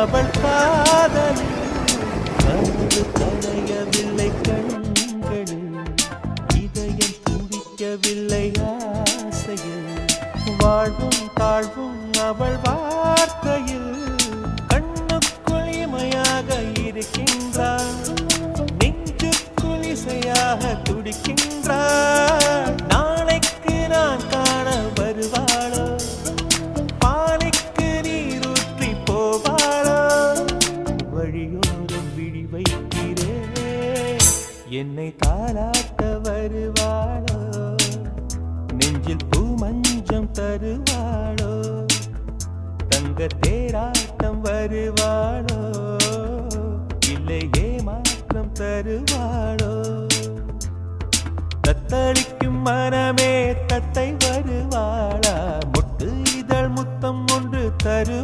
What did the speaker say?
அவள் காதலில் கனவு களையவில்லை கண்களில் இதயம் துடிக்கவில்லை ஆசையில் வாழ்வும் தாழ்வும் அவள் வார்த்தையில் கண்ணுக்குள் இமையாக இருக்கின்றாள் நெஞ்சுக்குள் இசையாக துடிக்கின்றாள் நாளைக்கு நான் காண வருவாளோ பாலைக்கு நீரூற்றி போவாளோ வழியோரம் விழி வைக்கிறேன் என்னை தாளாட்ட வருவாளோ நெஞ்சில் பூ மஞ்சம் தருவாளோ தங்க தேராட்டம் வருவாளோ இல்லை ஏமாற்றம் தருவாளோ தத்தளிக்கும் மனமே தத்தை வருவாளா முட்டு இதழ் முத்தம் ஒன்று தரு